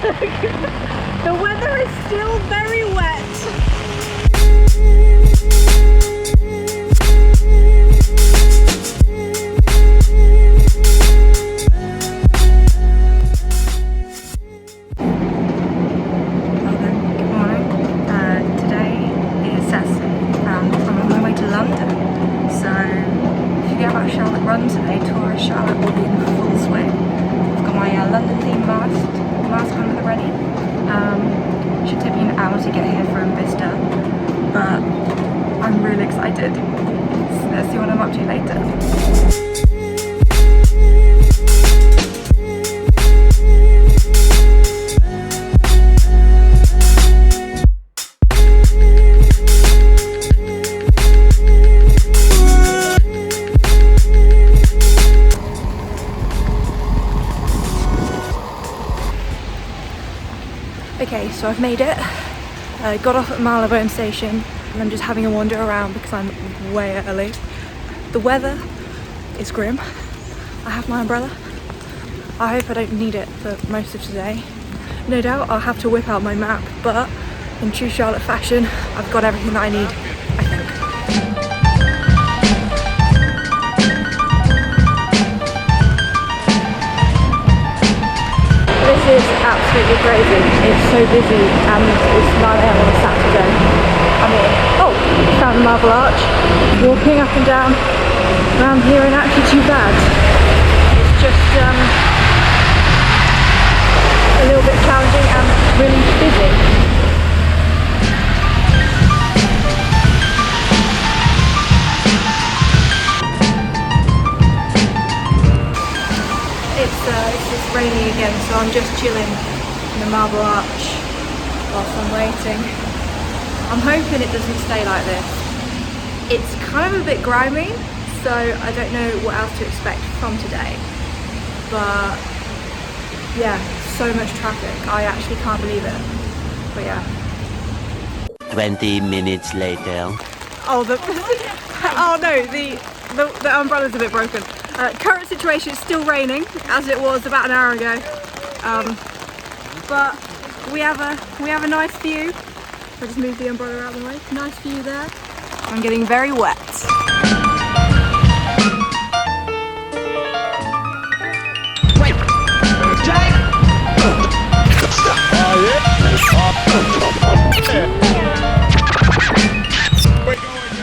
The weather is still very wet. Today, tourist Charlotte will be in full swing. I've got my London themed mask on at the ready. Should take me an hour to get here from Bicester, but I'm really excited. So let's see what I'm up to later. Okay, so I've made it. Got off at Marylebone station and I'm just having a wander around because I'm way early. The weather is grim. I have my umbrella. I hope I don't need it for most of today. No doubt I'll have to whip out my map, but in true Charlotte fashion, I've got everything that I need, I think. This is absolutely crazy. It's so busy and it's 9 AM on a Saturday. I mean, oh, found the Marble Arch. Walking up and down around here ain't actually too bad. It's just a little bit challenging and really busy. It's just raining again, so I'm just chilling in the Marble Arch whilst I'm waiting. I'm hoping it doesn't stay like this. It's kind of a bit grimy, so I don't know what else to expect from today. But yeah, so much traffic. I actually can't believe it. But yeah. 20 minutes later. Oh, oh no, the umbrella's a bit broken. Current situation is still raining, as it was about an hour ago. But we have a nice view. I'll just move the umbrella out of the way. Nice view there. I'm getting very wet. Wait.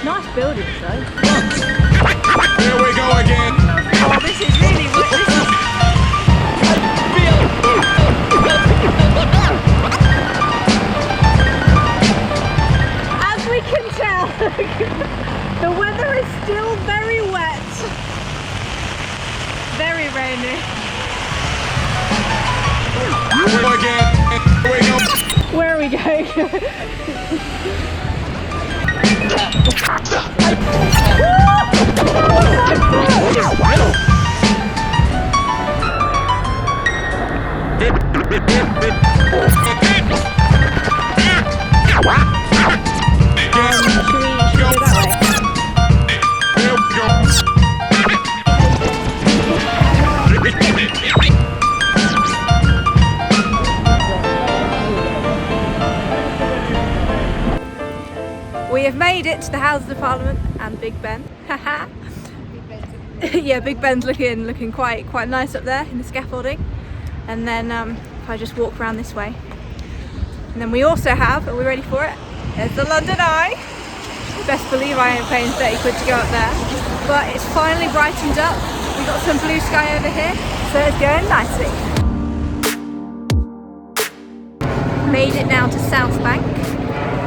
Nice buildings though. Here we go again. Oh, this is really wet. As we can tell, the weather is still very wet. Very rainy. Here we go again. Here we go. Where are we going? We have made it to the Houses of Parliament and Big Ben. Haha. Yeah, Big Ben's looking quite nice up there in the scaffolding. And then if I just walk around this way. And then we also have, are we ready for it? There's the London Eye. Best believe I ain't paying 30 quid to go up there. But it's finally brightened up. We've got some blue sky over here, so it's going nicely. Made it now to South Bank.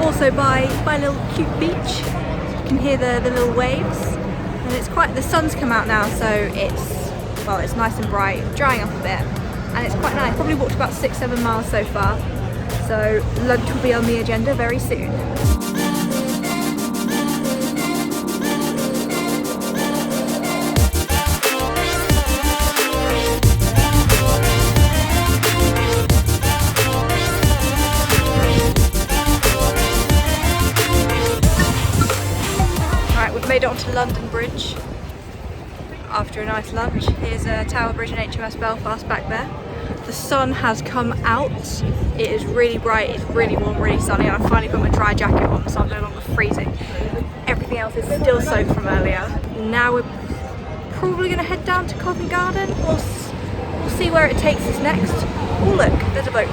Also by a little cute beach. You can hear the little waves. And it's the sun's come out now, so it's nice and bright, drying up a bit. And it's quite nice. Probably walked about 6-7 miles so far. So lunch will be on the agenda very soon. Made it onto London Bridge after a nice lunch. Here's Tower Bridge and HMS Belfast back there. The sun has come out. It is really bright, it's really warm, really sunny, and I finally put my dry jacket on so I'm no longer freezing. Everything else is still soaked from earlier. Now we're probably going to head down to Covent Garden. We'll see where it takes us next. Oh look, there's a boat.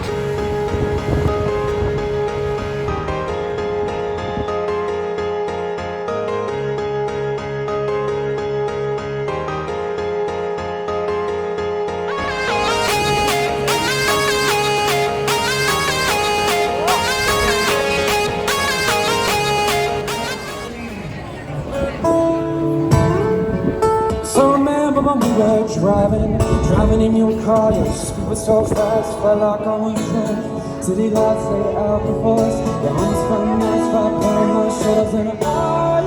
When we were driving in your car, your speed was so fast, felt like I was drunk. City lights lay out before us, your arms felt nice, right on my shoulders, and I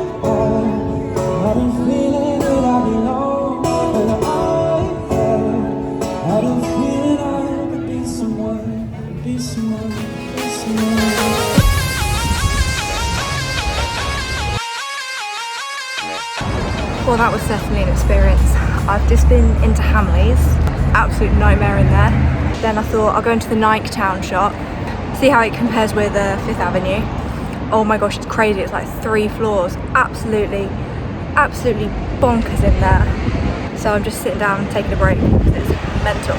didn't feel it that I belong, and I had a feeling I could be someone, be someone, be someone. Well, that was certainly an experience. I've just been into Hamleys, absolute nightmare in there. Then I thought I'll go into the Nike Town shop, see how it compares with Fifth Avenue. Oh my gosh, it's crazy, it's like 3 floors. Absolutely bonkers in there. So I'm just sitting down and taking a break, it's mental.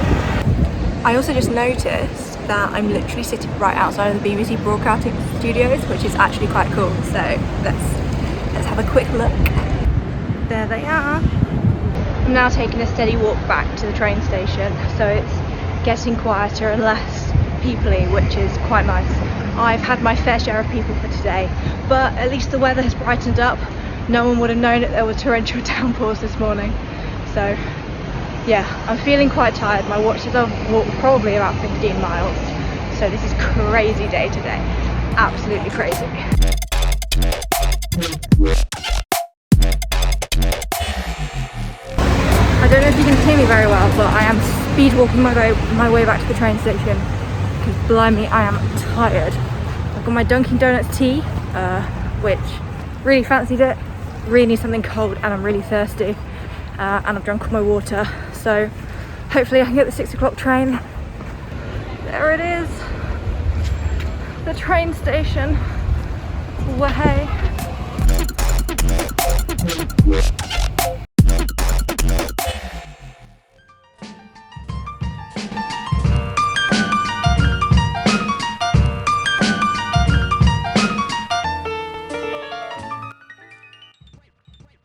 I also just noticed that I'm literally sitting right outside of the BBC Broadcasting Studios, which is actually quite cool. So let's have a quick look. There they are. I'm now taking a steady walk back to the train station, so it's getting quieter and less peoply, which is quite nice. I've had my fair share of people for today, but at least the weather has brightened up. No one would have known that there were torrential downpours this morning. So yeah, I'm feeling quite tired. My watch says I've walked probably about 15 miles. So this is crazy day today. Absolutely crazy. I don't know if you can hear me very well, but I am speed walking my way back to the train station because blimey, I am tired. I've got my Dunkin' Donuts tea, which really fancied it, really need something cold, and I'm really thirsty, and I've drunk all my water, so hopefully I can get the 6 o'clock train. There it is, the train station. Wahey.